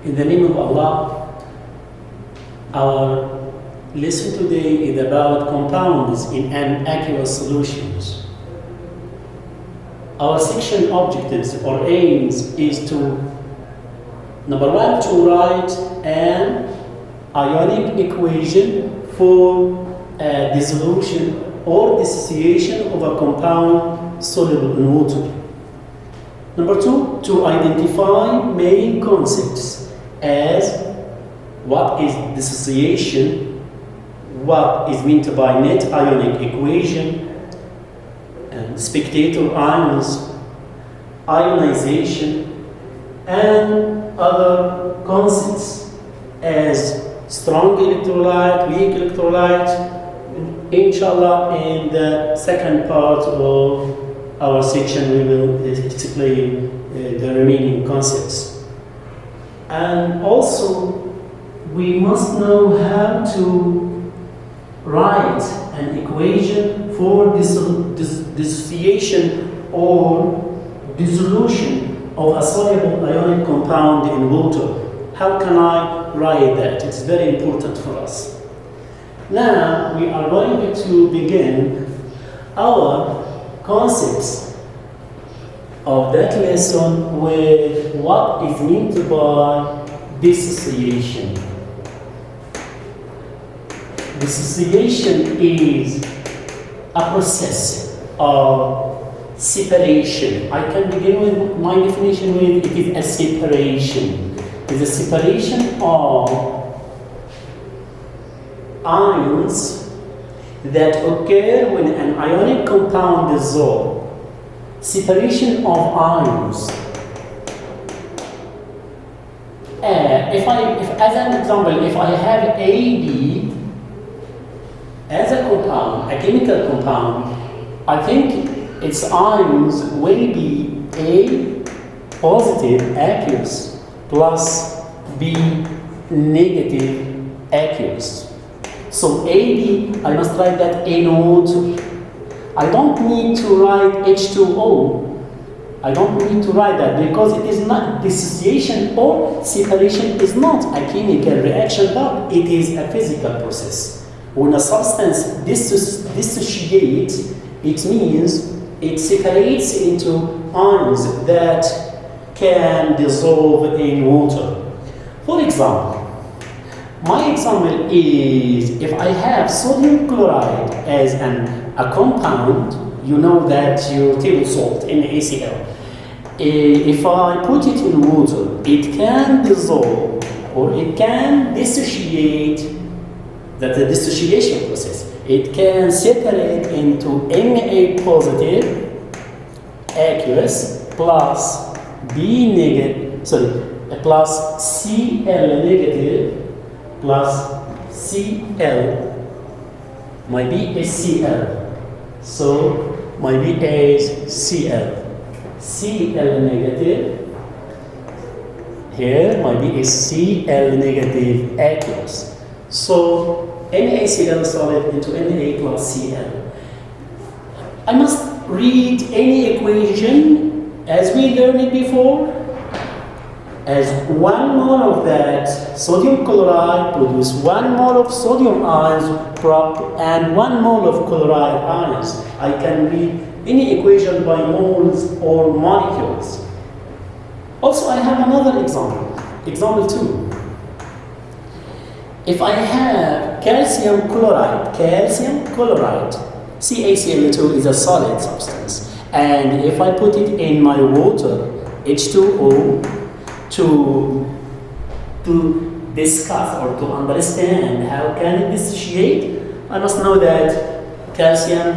In the name of Allah, our lesson today is about compounds in an aqueous solutions. Our section objectives or aims is to, number one, to write an ionic equation for dissolution or dissociation of a compound soluble in water. Number two, to identify main concepts as what is dissociation, what is meant by net ionic equation, spectator ions, ionization, and other concepts as strong electrolyte, weak electrolyte. Inshallah, in the second part of our section, we will explain the remaining concepts. And also, we must know how to write an equation for dissociation or dissolution of a soluble ionic compound in water. How can I write that? It's very important for us. Now, we are going to begin our concepts of that lesson with what is meant by dissociation. Dissociation is a process of separation. I can begin with my definition with it is a separation. It is a separation of ions that occur when an ionic compound dissolves. Separation of ions. If as an example, if I have AD as a compound, a chemical compound, I think its ions will be A positive aqueous plus B negative aqueous. So AD, I must write that NO2. I don't need to write H2O. I don't need to write that because it is not dissociation or separation is not a chemical reaction, but it is a physical process. When a substance dissociates, it means it separates into ions that can dissolve in water. For example, my example is if I have sodium chloride as a compound, you know that your table salt, NaCl. If I put it in water, it can dissolve or it can dissociate. That's the dissociation process. It can separate into Na positive aqueous plus B negative, plus Cl negative plus Cl. My B is Cl. So my B is Cl. Cl negative. Here my B is Cl negative aqueous. So NaCl solid into Na plus Cl. I must read any equation as we learned it before as 1 mole of that sodium chloride produce 1 mole of sodium ions and 1 mole of chloride ions. I can read any equation by moles or molecules. Also, I have another example. Example 2. If I have calcium chloride, CaCl2 is a solid substance, and if I put it in my water, H2O, to discuss or to understand how can it dissociate, I must know that calcium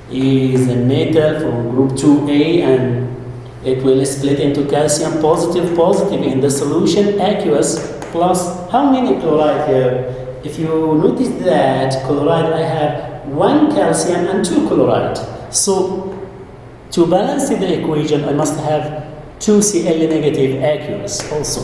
is a metal from group 2A and it will split into calcium positive in the solution aqueous plus how many chloride here? If you notice that chloride, I have 1 calcium and 2 chloride. So to balance the equation, I must have 2 Cl negative aqueous also.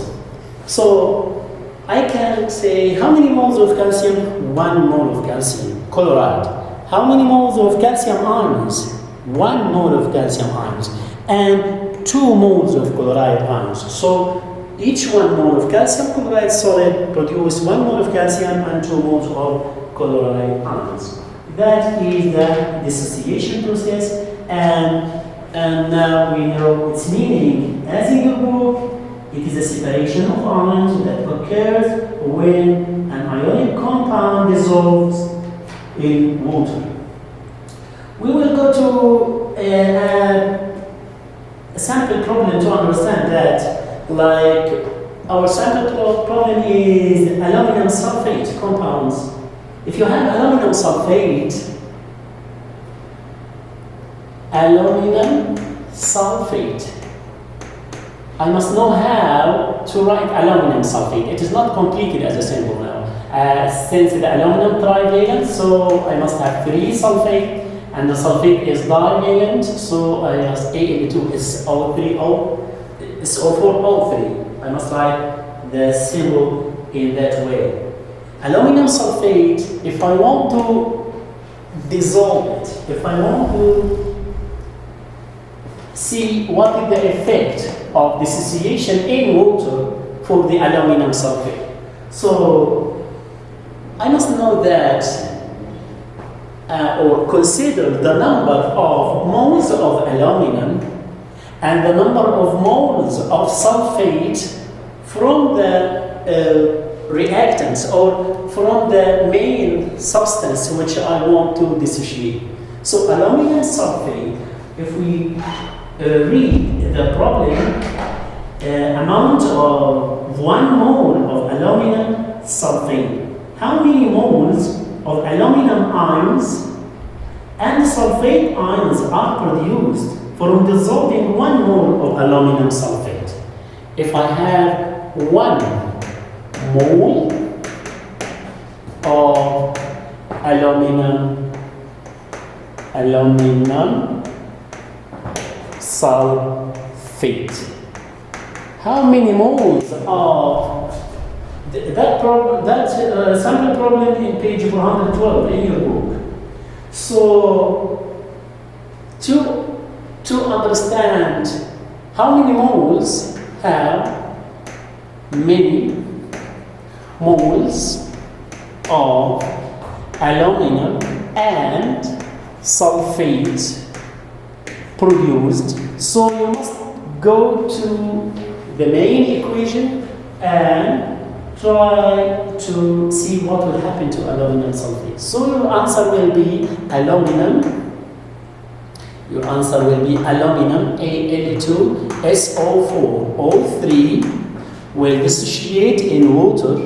So I can say how many moles of calcium? 1 mole of calcium chloride. How many moles of calcium ions? 1 mole of calcium ions and 2 moles of chloride ions. So each 1 mole of calcium chloride solid produce 1 mole of calcium and 2 moles of chloride ions. That is the dissociation process, and now we know its meaning. As in your book, it is a separation of ions that occurs when an ionic compound dissolves in water. We will go to a sample problem to understand that, like our sample problem is aluminum sulfate compounds. If you have aluminum sulfate, I must know how to write aluminum sulfate. It is not completed as a symbol now. Since the aluminum trivalent, so I must have 3 sulfate, and the sulfate is divalent, so I must Al2SO3O, SO4O3. I must write the symbol in that way. Aluminum sulfate, if I want to dissolve it, if I want to see what is the effect of dissociation in water for the aluminum sulfate. So I must know that or consider the number of moles of aluminum and the number of moles of sulfate from the reactants or from the main substance which I want to dissociate. So aluminum sulfate, if we read the problem, amount of 1 mole of aluminum sulfate. How many moles of aluminum ions and sulfate ions are produced from dissolving 1 mole of aluminum sulfate? If I have 1 mole of aluminum sulfate, how many moles of that sample problem in page 412 in your book? So to understand how many moles have many moles of aluminum and sulfate produced, so you must go to the main equation and try to see what will happen to aluminum sulfate. So your answer will be aluminum. Your answer will be aluminum Al2SO4O3 will dissociate in water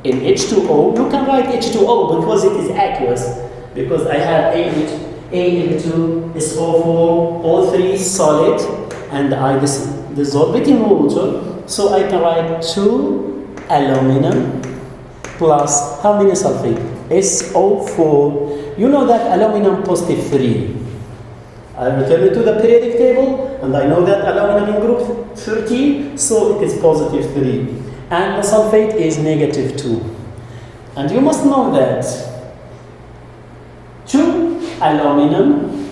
in H2O. You can write H2O because it is aqueous, because I have Al2SO4O3 solid and I dissolve it in water, so I can write 2 aluminum plus how many sulfate? SO4. You know that aluminum positive 3. I return to the periodic table and I know that aluminum in group 13, so it is positive 3. And the sulfate is negative 2. And you must know that 2 aluminum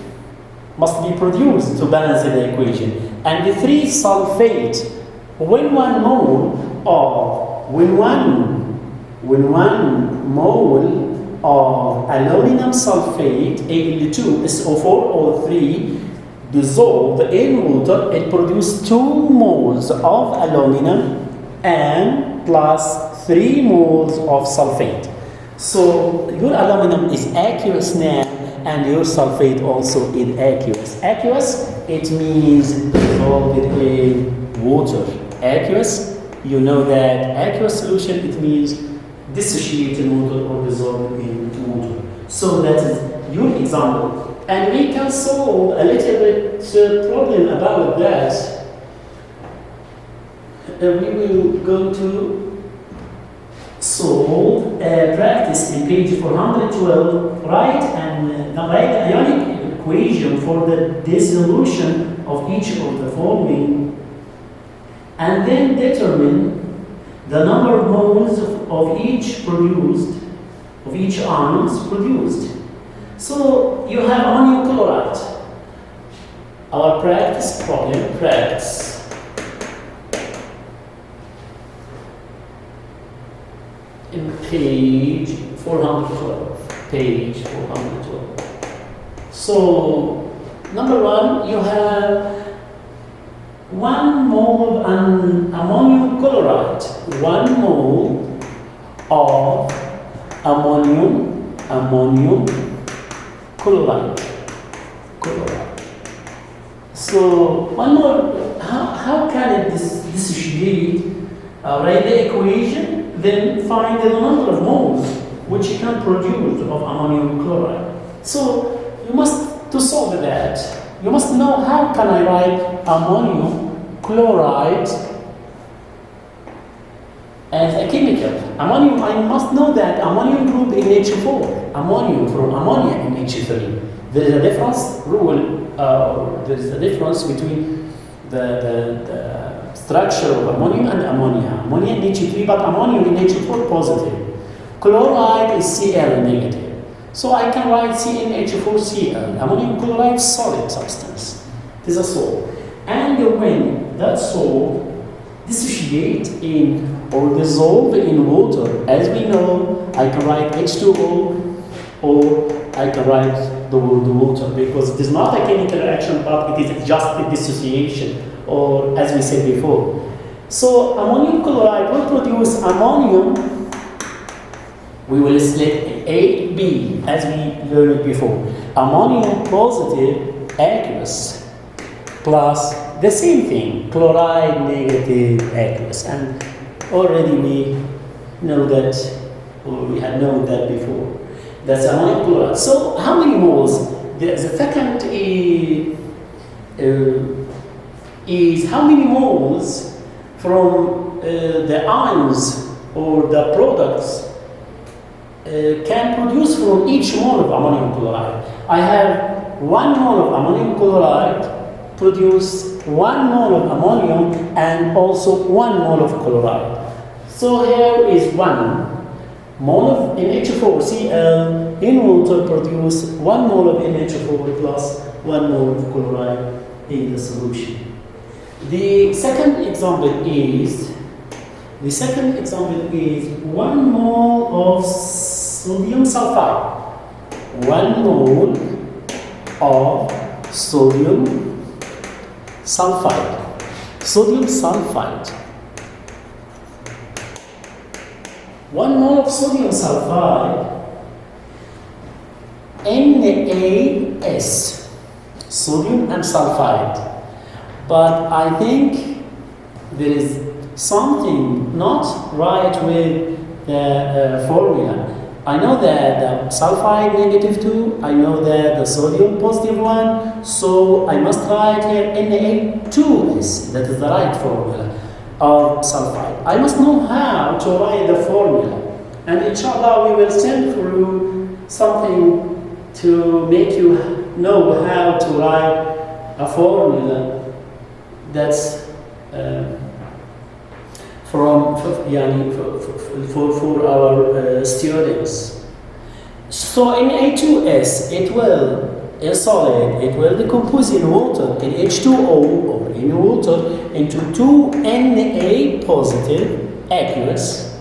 must be produced to balance the equation. And the 3 sulfate, when 1 mole of aluminum sulfate, Al2SO4O3, dissolved in water, it produces 2 moles of aluminum and plus 3 moles of sulfate. So your aluminum is aqueous now, and your sulfate also is aqueous. Aqueous, it means dissolved in water. Aqueous, you know that aqueous solution, it means dissociated water or dissolved in water. So that is your example. And we can solve a little bit problem about that. We will go to solve a practice in page 412. Write the ionic equation for the dissolution of each of the following, and then determine the number of moles of each ions produced. So you have ammonium chloride. Our practice problem, in page 412. Page 412. So, number one, you have 1 mole of ammonium chloride. 1 mole of ammonium chloride. So, one more, how can it dissociate? Write the equation, then find the number of moles which you can produce of ammonium chloride. So, you must, to solve that, you must know how can I write ammonium chloride as a chemical. Ammonium, I must know that ammonium group in H4, ammonium from ammonia in H3. There is a difference there is a difference between the structure of ammonium and ammonia. Ammonia in H3, but ammonium in H4 positive. Chloride is Cl negative. So I can write CnH4Cl. Ammonium chloride solid substance. It is a salt. And when that salt dissociate in or dissolve in water, as we know, I can write H2O or I can write the word water, because it is not a chemical reaction, but it is just a dissociation, or as we said before. So ammonium chloride will produce ammonium. We will select A, B, as we learned before. Ammonium positive aqueous plus the same thing, chloride negative aqueous. And already we know that, or we had known that before. That's ammonium chloride. So how many moles? The second is how many moles from the ions or the products can produce from each mole of ammonium chloride. I have 1 mole of ammonium chloride produce 1 mole of ammonium and also 1 mole of chloride. So here is 1 mole of NH4Cl in water produce 1 mole of NH4 plus 1 mole of chloride in the solution. The second example is 1 mole of sodium sulfide. 1 mole of sodium sulfide. Sodium sulfide. 1 mole of sodium sulfide, NaS, sodium and sulfide. But I think there is something not right with the formula. I know that the sulfide -2, I know that the sodium +1, so I must write here Na2S, that is the right formula of sulfide. I must know how to write the formula, and inshallah we will send through something to make you know how to write a formula that's for our students. So in Na2S, it will solid, it will decompose in water, in H2O or in water, into 2 Na positive aqueous.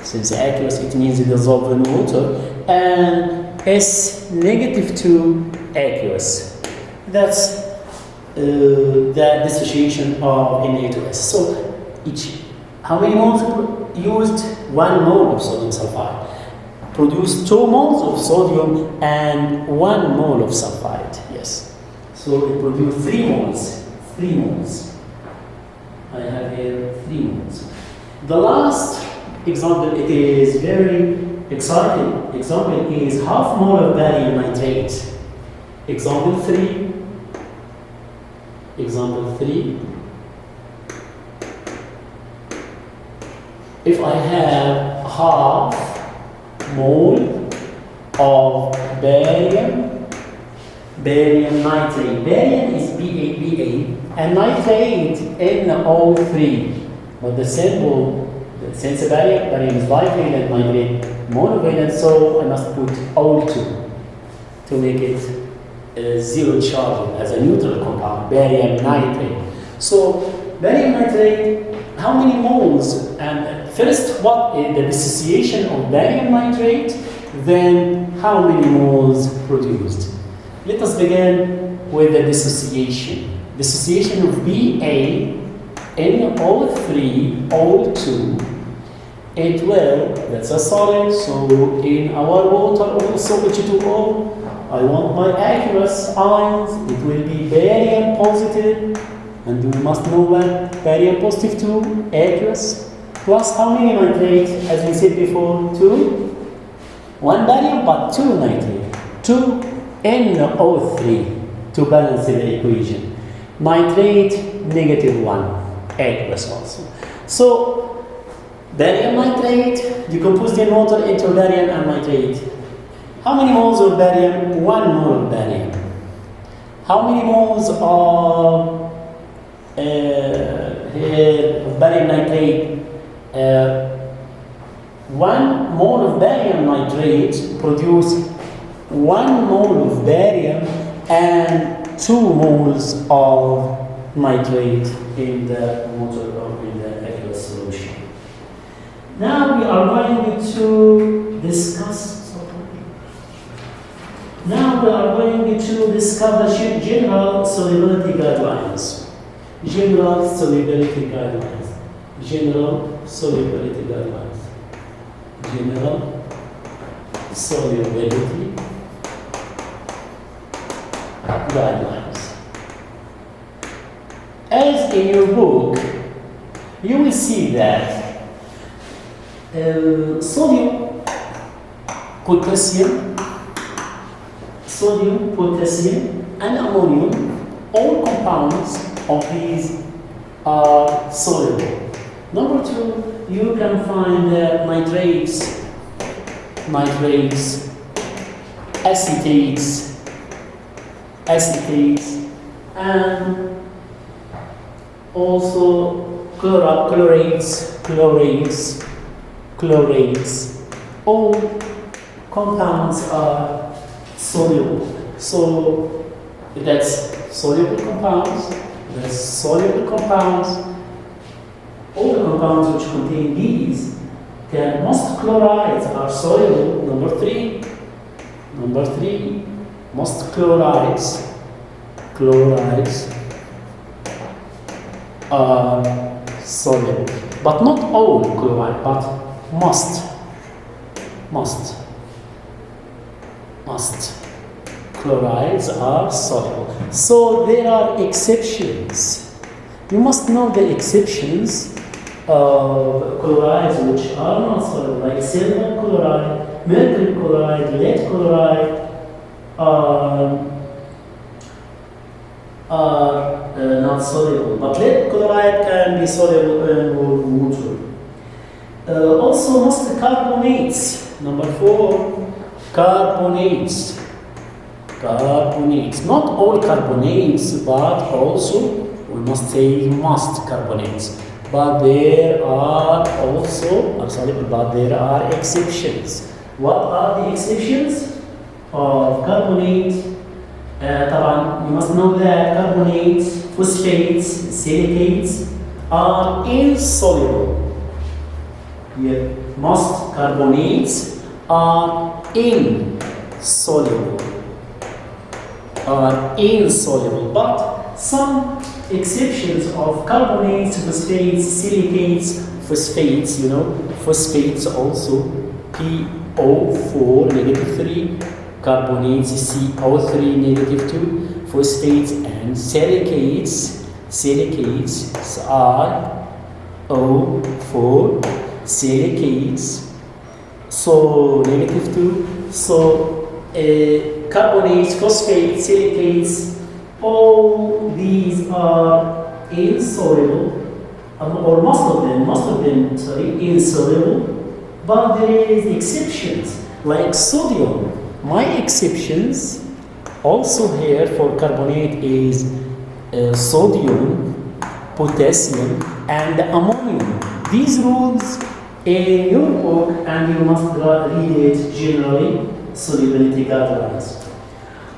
Since aqueous, it means it dissolves in water, and S -2 aqueous. That's the dissociation of Na2S. So how many moles used? 1 mole of sodium sulfide. Produce 2 moles of sodium and 1 mole of sulfide. Yes. So it produces 3 moles. 3 moles. I have here 3 moles. The last example, it is very exciting. Example is half mole of barium nitrate. Example 3. Example 3. If I have half mole of barium nitrate. Barium is Ba, and nitrate NO3. But the symbol, since barium is bivalent, nitrate monovalent, so I must put O2 to make it zero charge as a neutral compound, barium nitrate. So barium nitrate, how many moles? And first, what is the dissociation of barium nitrate, then how many moles produced. Let us begin with the dissociation. Dissociation of BaNO3O2. It will, that's a solid, so in our water also H2O, I want my aqueous ions, it will be barium positive, and we must know what barium positive 2, aqueous, plus how many nitrate, as we said before, 2, 1 barium but 2 nitrate, 2 NO3 to balance the equation. Nitrate, -1, aqueous also. So, barium nitrate, decomposed in water into barium and nitrate. How many moles of barium? 1 mole of barium. How many moles of barium nitrate? 1 mole of barium nitrate produce 1 mole of barium and 2 moles of nitrate in the water or in the aqueous solution. Now we are going to discuss. Now we are going to discuss the general solubility guidelines. General solubility guidelines. General solubility guidelines. General solubility guidelines. As in your book, you will see that sodium, potassium, and ammonium, all compounds of these are soluble. Number 2, you can find nitrates, acetates, and also chlorates, all compounds are soluble. So that's soluble compounds, all the compounds which contain these, most chlorides are soluble. Number 3, most chlorides are soluble, but not all chloride, but most chlorides are soluble. So there are exceptions. You must know the exceptions of chlorides which are not soluble, like silver chloride, mercury chloride, lead chloride are not soluble, but lead chloride can be soluble in water. Also, most carbonates. Number 4, carbonates. Not all carbonates, but also we must say most carbonates. But there are also soluble, but there are exceptions. What are the exceptions of carbonate? You must know that carbonates, phosphates, silicates are insoluble. Yeah. Most carbonates are insoluble. But some exceptions of carbonates, phosphates, silicates, phosphates, phosphates also PO4 -3, carbonates CO3 -2, phosphates and silicates are O4 silicates, so -2. So carbonates, phosphates, silicates, all these are insoluble, or most of them, insoluble, but there is exceptions, like sodium. My exceptions also here for carbonate is sodium, potassium, and ammonium. These rules in your book, and you must read it generally, solubility guidelines.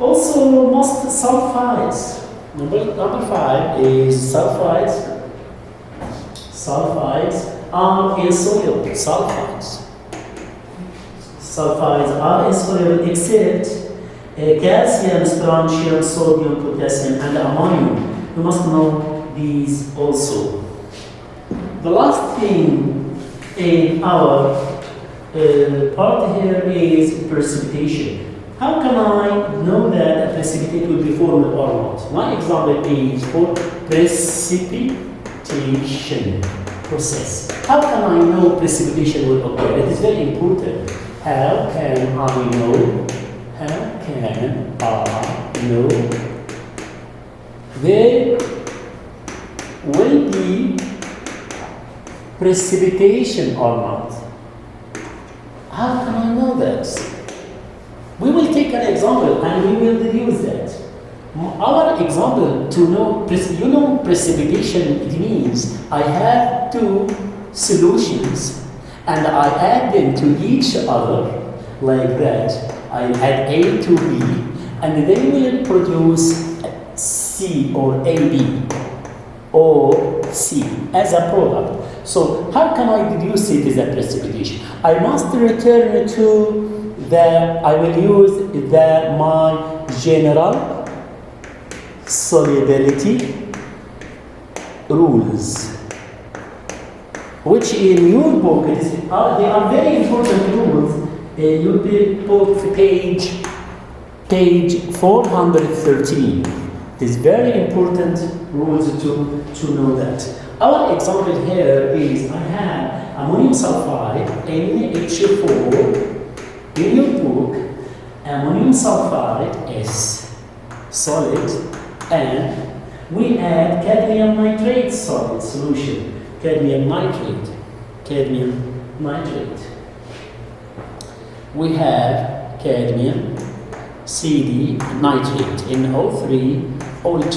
Also, most sulfides. Number 5 is sulfides. Sulfides are insoluble, sulfides. Sulfides are insoluble except calcium, strontium, sodium, potassium, and ammonium. You must know these also. The last thing in our part here is precipitation. How can I know that a precipitate will be formed or not? My example is for precipitation process. How can I know precipitation will occur? It is very important. How can I know? How can I know there will be precipitation or not? How can I know that? We will take an example and we will deduce that. Our example to know, precipitation, it means I have two solutions and I add them to each other like that. I add A to B and they will produce C or AB or C as a product. So how can I deduce it as a precipitation? I must return to I will use my general solubility rules, which in your book, they are very important rules. You'll be book page 413. It is very important rules to know that. Our example here is I have ammonium sulfide, NH4. In your book, ammonium sulfide is solid, and we add cadmium nitrate solid solution. Cadmium nitrate. We have cadmium CD nitrate NO3 O2.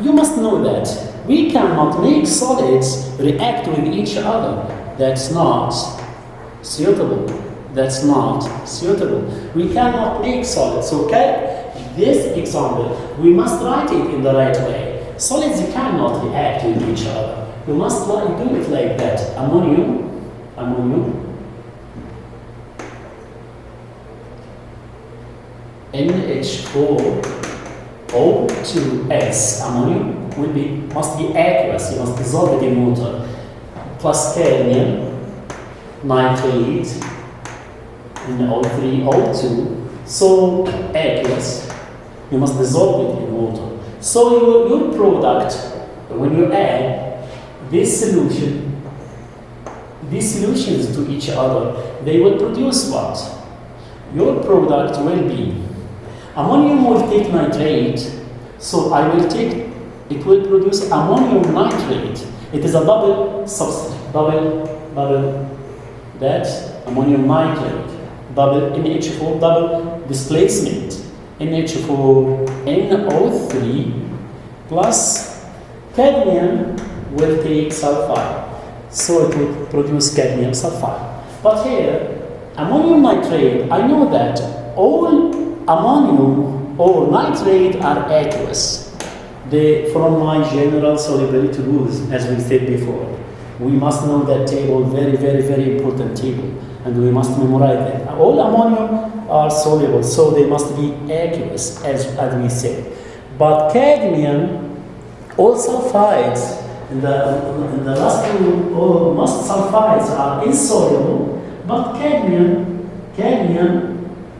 You must know that we cannot make solids react with each other. That's not suitable. We cannot make solids, okay? This example, we must write it in the right way. Solids cannot react with each other. We must do it like that. Ammonium, NH4 O2S. Ammonium must be aqueous. You must dissolve it in water. Plus cadmium nitrate in O3, O2, so aqueous, you must dissolve it in water. So your product, when you add these solutions to each other, they will produce what? Your product will be ammonium will take nitrate, so it will produce ammonium nitrate. It is a double substance, double. That's ammonium nitrate, double NH4, double displacement, NH4 NO3 plus cadmium will take sulfide, so it will produce cadmium sulfide. But here, ammonium nitrate, I know that all ammonium or nitrate are aqueous. From my general solubility rules, as we said before. We must know that table, very, very, very important table, and we must memorize it. All ammonium are soluble, so they must be aqueous, as we said. But cadmium, all sulfides, in the last two, most sulfides are insoluble, but cadmium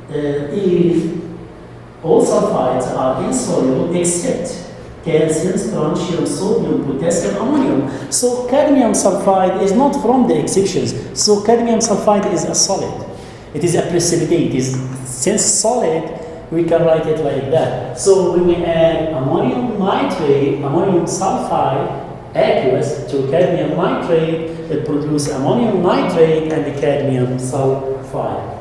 is, all sulfides are insoluble except calcium, strontium, sodium, potassium, ammonium. So cadmium sulfide is not from the exceptions. So cadmium sulfide is a solid. It is a precipitate. Since solid, we can write it like that. So when we add ammonium nitrate, ammonium sulfide, aqueous, to cadmium nitrate, it produces ammonium nitrate and the cadmium sulfide.